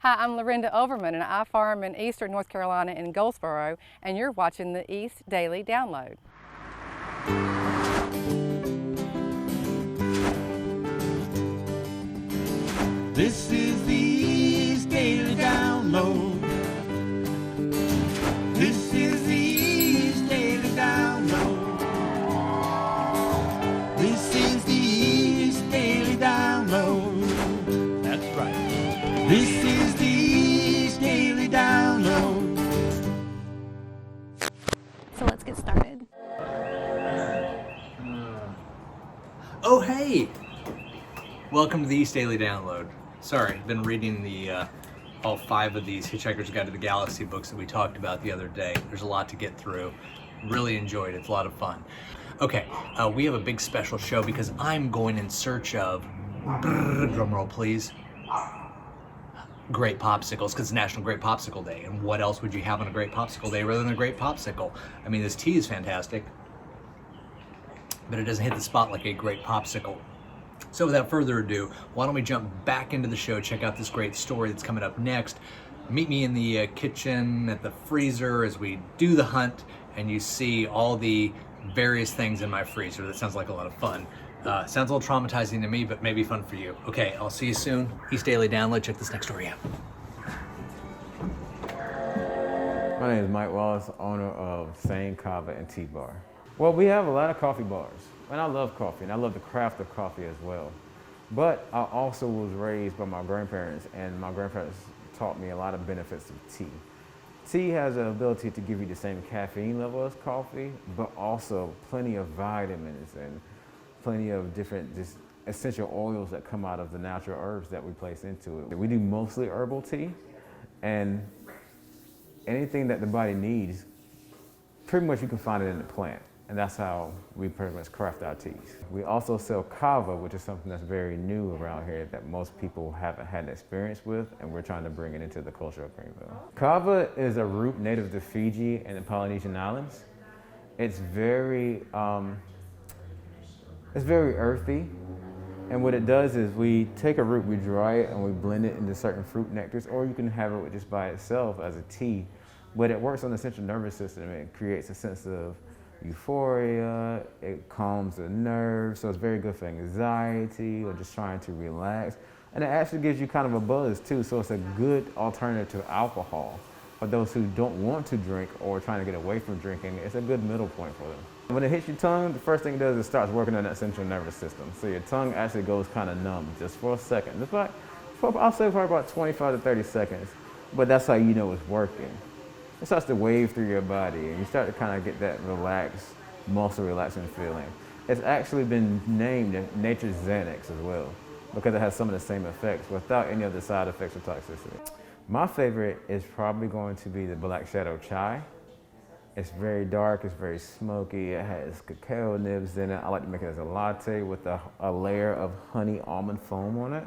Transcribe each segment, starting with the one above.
Hi, I'm Lorinda Overman, and I farm in eastern North Carolina in Goldsboro, and you're watching the East Daily Download. This is the East Daily Download. This is the East Daily Download. This is the East Daily Download. That's right. This is the East Daily Download. So let's get started. Oh, hey! Welcome to the East Daily Download. Sorry, I've been reading the all 5 of these Hitchhiker's Guide to the Galaxy books that we talked about the other day. There's a lot to get through. Really enjoyed it. It's a lot of fun. Okay, we have a big special show because I'm going in search of, drumroll please, great popsicles, because it's National Great Popsicle Day. And what else would you have on a Great Popsicle Day rather than a great popsicle? I mean, this tea is fantastic, but it doesn't hit the spot like a great popsicle. So without further ado, why don't we jump back into the show, check out this great story that's coming up next. Meet me in the kitchen at the freezer as we do the hunt, and you see all the various things in my freezer. That sounds like a lot of fun. Sounds a little traumatizing to me, but maybe fun for you. Okay, I'll see you soon. East Daily Download, check this next story out. My name is Mike Wallace, owner of Sane Kava and Tea Bar. Well, we have a lot of coffee bars, and I love coffee, and I love the craft of coffee as well. But I also was raised by my grandparents, and my grandparents taught me a lot of benefits of tea. Tea has the ability to give you the same caffeine level as coffee, but also plenty of vitamins and plenty of different just essential oils that come out of the natural herbs that we place into it. We do mostly herbal tea, and anything that the body needs, pretty much you can find it in the plant. And that's how we pretty much craft our teas. We also sell kava, which is something that's very new around here that most people haven't had experience with, and we're trying to bring it into the culture of Greenville. Kava is a root native to Fiji and the Polynesian Islands. It's very earthy. And what it does is we take a root, we dry it, and we blend it into certain fruit nectars, or you can have it just by itself as a tea. But it works on the central nervous system. It creates a sense of euphoria, it calms the nerves, so it's very good for anxiety or just trying to relax. And it actually gives you kind of a buzz too, so it's a good alternative to alcohol. For those who don't want to drink or trying to get away from drinking, it's a good middle point for them. When it hits your tongue, the first thing it does is it starts working on that central nervous system. So your tongue actually goes kind of numb just for a second. Just like, I'll say for about 25 to 30 seconds, but that's how you know it's working. It starts to wave through your body, and you start to kind of get that relaxed, muscle relaxing feeling. It's actually been named nature's Xanax as well, because it has some of the same effects without any of the side effects or toxicity. My favorite is probably going to be the Black Shadow Chai. It's very dark, it's very smoky, it has cacao nibs in it. I like to make it as a latte with a layer of honey almond foam on it.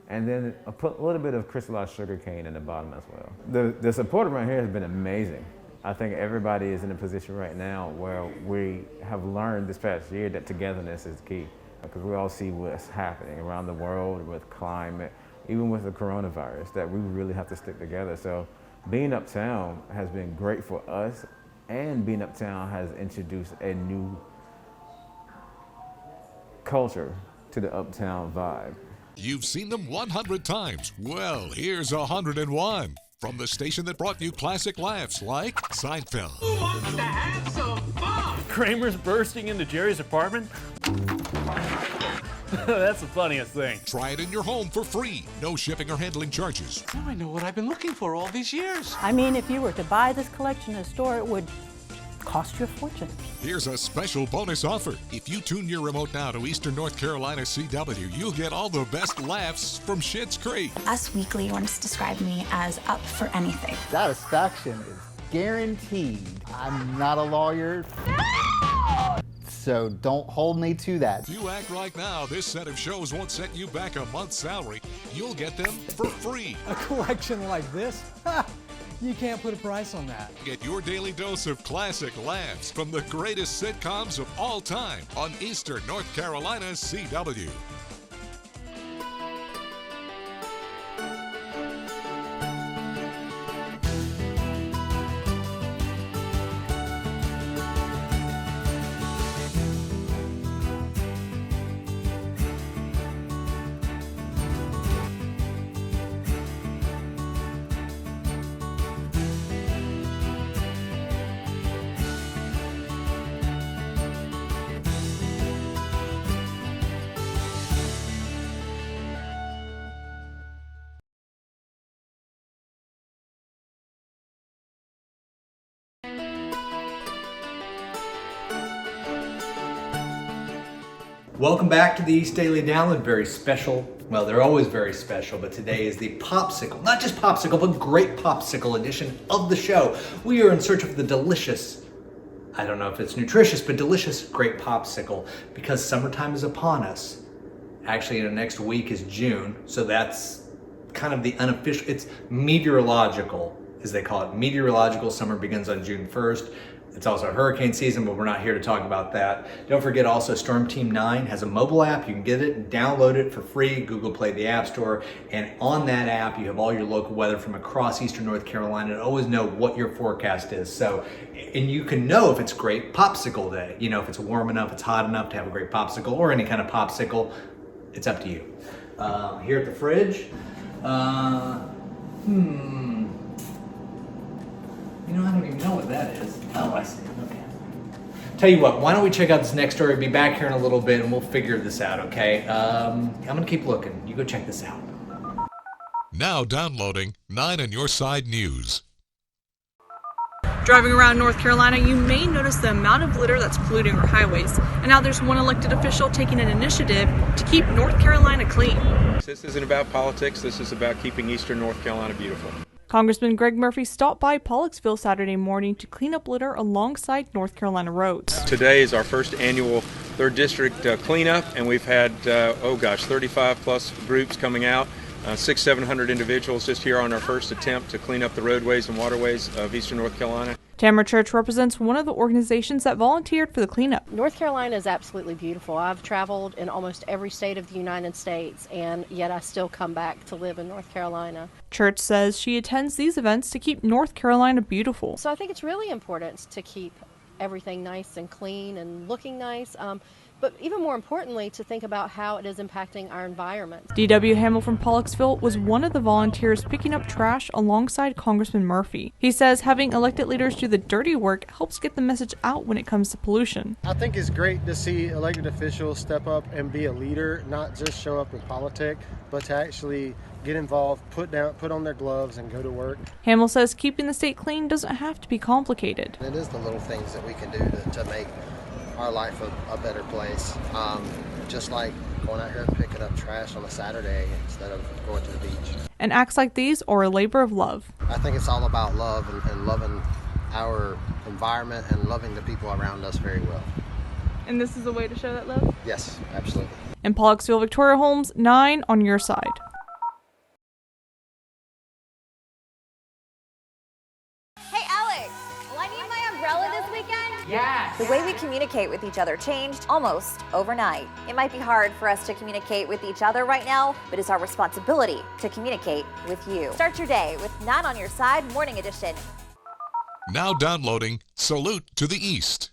And then I put a little bit of crystallized sugar cane in the bottom as well. The support around here has been amazing. I think everybody is in a position right now where we have learned this past year that togetherness is key, because we all see what's happening around the world with climate, even with the coronavirus, that we really have to stick together. So being uptown has been great for us, and being uptown has introduced a new culture to the uptown vibe. You've seen them 100 times. Well, here's 101. From the station that brought you classic laughs like Seinfeld. Who wants to have some fun? Kramer's bursting into Jerry's apartment? That's the funniest thing. Try it in your home for free. No shipping or handling charges. Now I know what I've been looking for all these years. I mean, if you were to buy this collection in a store, it would cost you a fortune. Here's a special bonus offer. If you tune your remote now to Eastern North Carolina CW, you'll get all the best laughs from Schitt's Creek. Us Weekly once described me as up for anything. Satisfaction is guaranteed. I'm not a lawyer, so don't hold me to that. If you act like now, this set of shows won't set you back a month's salary. You'll get them for free. A collection like this? You can't put a price on that. Get your daily dose of classic laughs from the greatest sitcoms of all time on Eastern North Carolina CW. Welcome back to the East Daily Download. Very special. Well, they're always very special, but today is the popsicle, not just popsicle, but great popsicle edition of the show. We are in search of the delicious, I don't know if it's nutritious, but delicious grape popsicle, because summertime is upon us. Actually, next week is June, so that's kind of the unofficial, it's meteorological, as they call it. Meteorological summer begins on June 1st. It's also hurricane season, but we're not here to talk about that. Don't forget also Storm Team 9 has a mobile app. You can get it and download it for free. Google Play, the App Store. And on that app, you have all your local weather from across Eastern North Carolina and always know what your forecast is. So, and you can know if it's great popsicle day. You know, if it's warm enough, it's hot enough to have a great popsicle or any kind of popsicle. It's up to you. Here at the fridge, you know, I don't even know what that is. Oh, I see. Okay. Tell you what, why don't we check out this next story? Be back here in a little bit and we'll figure this out, okay? I'm going to keep looking. You go check this out. Now downloading 9 on Your Side News. Driving around North Carolina, you may notice the amount of litter that's polluting our highways. And now there's one elected official taking an initiative to keep North Carolina clean. This isn't about politics. This is about keeping Eastern North Carolina beautiful. Congressman Greg Murphy stopped by Pollocksville Saturday morning to clean up litter alongside North Carolina roads. Today is our first annual 3rd District cleanup, and we've had, 35 plus groups coming out. 600-700 individuals just here on our first attempt to clean up the roadways and waterways of Eastern North Carolina. Tamara Church represents one of the organizations that volunteered for the cleanup. North Carolina is absolutely beautiful. I've traveled in almost every state of the United States, and yet I still come back to live in North Carolina. Church says she attends these events to keep North Carolina beautiful. So I think it's really important to keep everything nice and clean and looking nice. But even more importantly, to think about how it is impacting our environment. D.W. Hamill from Pollocksville was one of the volunteers picking up trash alongside Congressman Murphy. He says having elected leaders do the dirty work helps get the message out when it comes to pollution. I think it's great to see elected officials step up and be a leader, not just show up in politics, but to actually get involved, put on their gloves and go to work. Hamill says keeping the state clean doesn't have to be complicated. It is the little things that we can do to make our life a better place. Just like going out here and picking up trash on a Saturday instead of going to the beach. And acts like these are a labor of love. I think it's all about love and loving our environment and loving the people around us very well. And this is a way to show that love? Yes, absolutely. In Pollocksville, Victoria Holmes, 9 on Your Side. Yes. The way we communicate with each other changed almost overnight. It might be hard for us to communicate with each other right now, but it's our responsibility to communicate with you. Start your day with 9 on Your Side Morning Edition. Now downloading Salute to the East.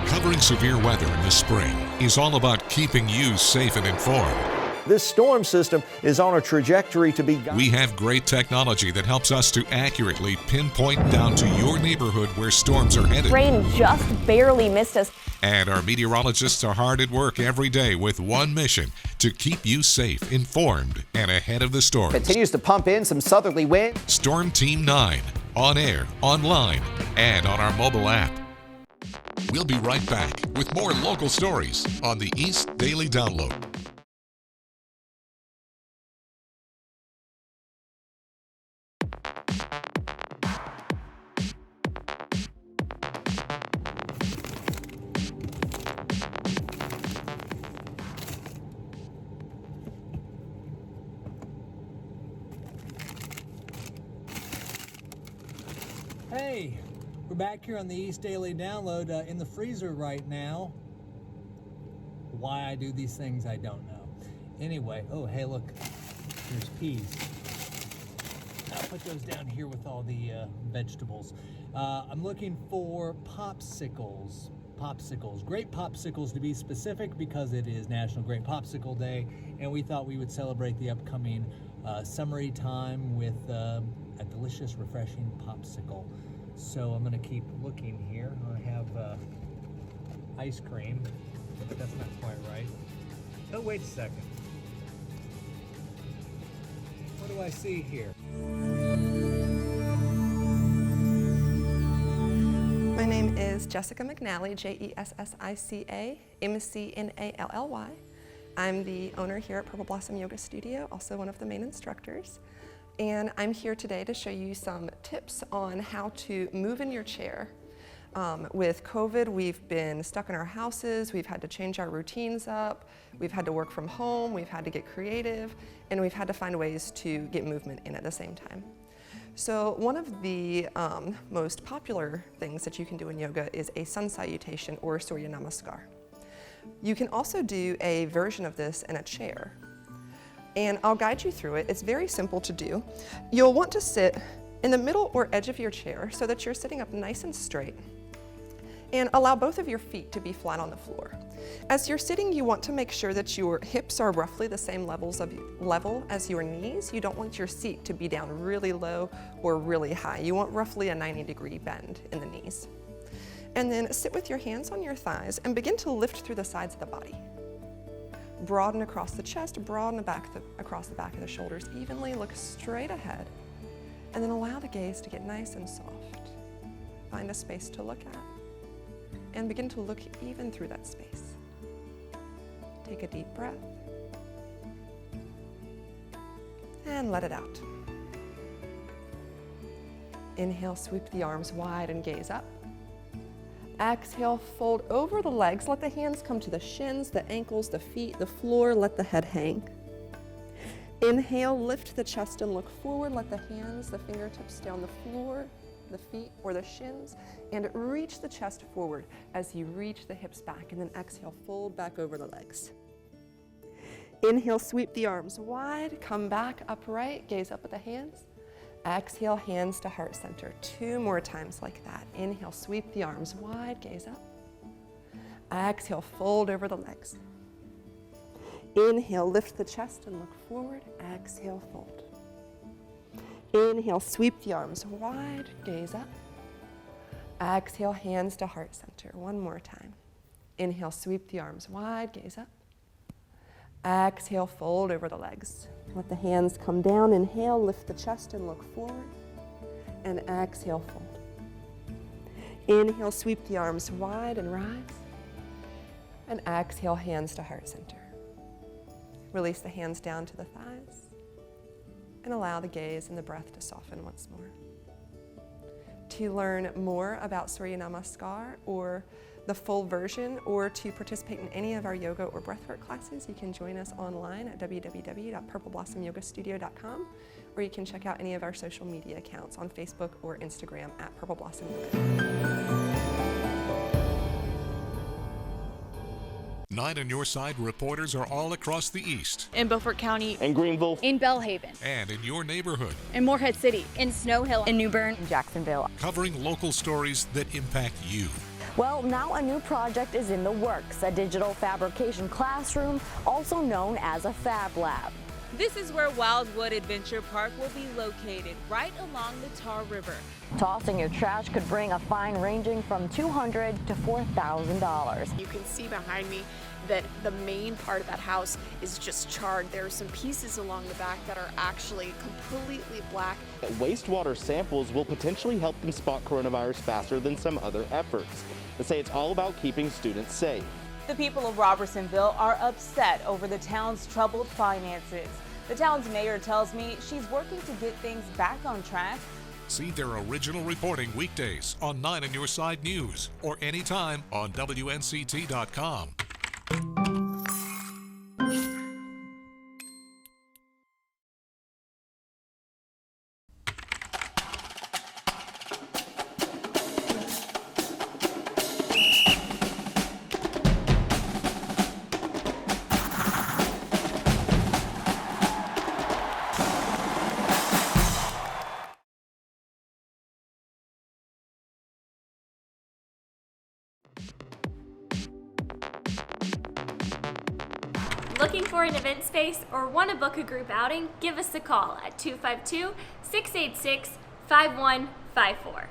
Covering severe weather in the spring is all about keeping you safe and informed. This storm system is on a trajectory to be... We have great technology that helps us to accurately pinpoint down to your neighborhood where storms are headed. Rain just barely missed us. And our meteorologists are hard at work every day with one mission: to keep you safe, informed, and ahead of the storms. Continues to pump in some southerly wind. Storm Team 9, on air, online, and on our mobile app. We'll be right back with more local stories on the East Daily Download. Hey, we're back here on the East Daily Download in the freezer right now. Why I do these things, I don't know. Anyway, oh, hey, look, there's peas. I'll put those down here with all the vegetables. I'm looking for popsicles. Grape popsicles to be specific, because it is National Grape Popsicle Day, and we thought we would celebrate the upcoming summery time with a delicious, refreshing popsicle. So I'm going to keep looking here. I have ice cream, but that's not quite right. Oh, wait a second. What do I see here? My name is Jessica McNally, Jessica McNally. I'm the owner here at Purple Blossom Yoga Studio, also one of the main instructors. And I'm here today to show you some tips on how to move in your chair. With COVID, we've been stuck in our houses, we've had to change our routines up, we've had to work from home, we've had to get creative, and we've had to find ways to get movement in at the same time. So one of the most popular things that you can do in yoga is a sun salutation, or Surya Namaskar. You can also do a version of this in a chair, and I'll guide you through it. It's very simple to do. You'll want to sit in the middle or edge of your chair so that you're sitting up nice and straight, and allow both of your feet to be flat on the floor. As you're sitting, you want to make sure that your hips are roughly the same level as your knees. You don't want your seat to be down really low or really high. You want roughly a 90-degree bend in the knees. And then sit with your hands on your thighs and begin to lift through the sides of the body. Broaden across the chest, broaden across the back of the shoulders evenly, look straight ahead, and then allow the gaze to get nice and soft. Find a space to look at, and begin to look even through that space. Take a deep breath, and let it out. Inhale, sweep the arms wide and gaze up. Exhale, fold over the legs. Let the hands come to the shins, the ankles, the feet, the floor. Let the head hang. Inhale, lift the chest and look forward. Let the hands, the fingertips stay on the floor, the feet or the shins, and reach the chest forward as you reach the hips back. And then exhale, fold back over the legs. Inhale, sweep the arms wide. Come back upright, gaze up at the hands. Exhale, hands to heart center. 2 more times like that. Inhale, sweep the arms wide, gaze up. Exhale, fold over the legs. Inhale, lift the chest and look forward. Exhale, fold. Inhale, sweep the arms wide, gaze up. Exhale, hands to heart center. 1 more time. Inhale, sweep the arms wide, gaze up. Exhale, fold over the legs. Let the hands come down. Inhale, lift the chest and look forward. And exhale, fold. Inhale, sweep the arms wide and rise. And exhale, hands to heart center. Release the hands down to the thighs. And allow the gaze and the breath to soften once more. To learn more about Surya Namaskar or the full version, or to participate in any of our yoga or breathwork classes, you can join us online at www.purpleblossomyogastudio.com, or you can check out any of our social media accounts on Facebook or Instagram at Purple Blossom Yoga. 9 on Your Side reporters are all across the East. In Beaufort County. In Greenville. In Belhaven. And in your neighborhood. In Morehead City. In Snow Hill. In New Bern. In Jacksonville. Covering local stories that impact you. Well, now a new project is in the works, a digital fabrication classroom, also known as a Fab Lab. This is where Wildwood Adventure Park will be located, right along the Tar River. Tossing your trash could bring a fine ranging from $200 to $4,000. You can see behind me that the main part of that house is just charred. There are some pieces along the back that are actually completely black. Wastewater samples will potentially help them spot coronavirus faster than some other efforts. They say it's all about keeping students safe. The people of Robertsonville are upset over the town's troubled finances. The town's mayor tells me she's working to get things back on track. See their original reporting weekdays on 9 on Your Side News or anytime on WNCT.com. Looking for an event space or want to book a group outing? Give us a call at 252-686-5154.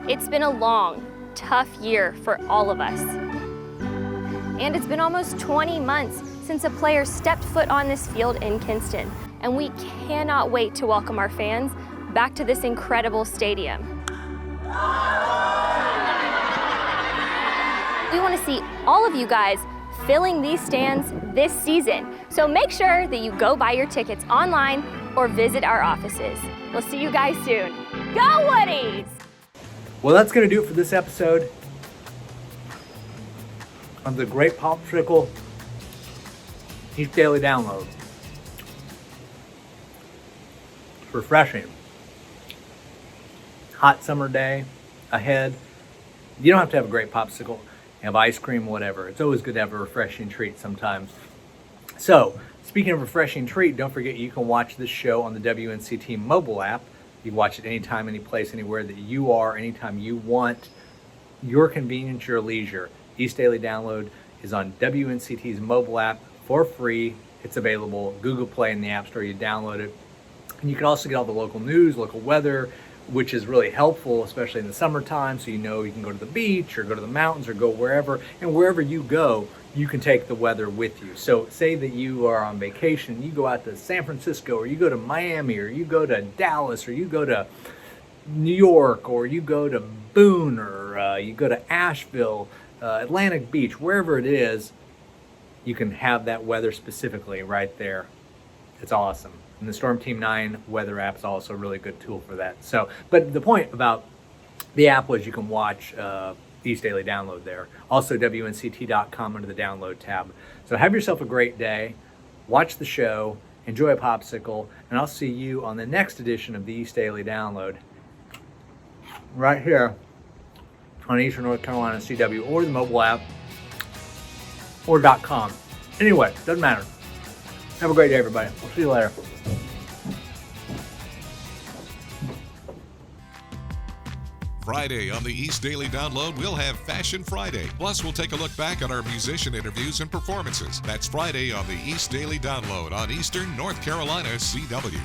It's been a long, tough year for all of us. And it's been almost 20 months since a player stepped foot on this field in Kinston, and we cannot wait to welcome our fans back to this incredible stadium. We want to see all of you guys filling these stands this season, so make sure that you go buy your tickets online or visit our offices. We'll see you guys soon. Go Woodies! Well, that's going to do it for this episode of the Great Popsicle East Daily Download. It's refreshing. Hot summer day ahead. You don't have to have a great popsicle, have ice cream, whatever. It's always good to have a refreshing treat sometimes. So, speaking of refreshing treat, don't forget you can watch this show on the WNCT mobile app. You can watch it anytime, any place, anywhere that you are, anytime you want. Your convenience, your leisure. East Daily Download is on WNCT's mobile app for free. It's available Google Play in the App Store. You download it. And you can also get all the local news, local weather, which is really helpful, especially in the summertime. So you know you can go to the beach or go to the mountains or go wherever. And wherever you go, you can take the weather with you. So say that you are on vacation, you go out to San Francisco, or you go to Miami, or you go to Dallas, or you go to New York, or you go to Boone, or you go to Asheville, Atlantic Beach, wherever it is, you can have that weather specifically right there. It's awesome. And the Storm Team 9 weather app is also a really good tool for that. So, but the point about the app was you can watch East Daily Download there. Also WNCT.com under the download tab. So have yourself a great day. Watch the show. Enjoy a popsicle. And I'll see you on the next edition of the East Daily Download. Right here on Eastern North Carolina CW, or the mobile app, or .com. Anyway, doesn't matter. Have a great day, everybody. We'll see you later. Friday on the East Daily Download, we'll have Fashion Friday. Plus, we'll take a look back on our musician interviews and performances. That's Friday on the East Daily Download on Eastern North Carolina CW.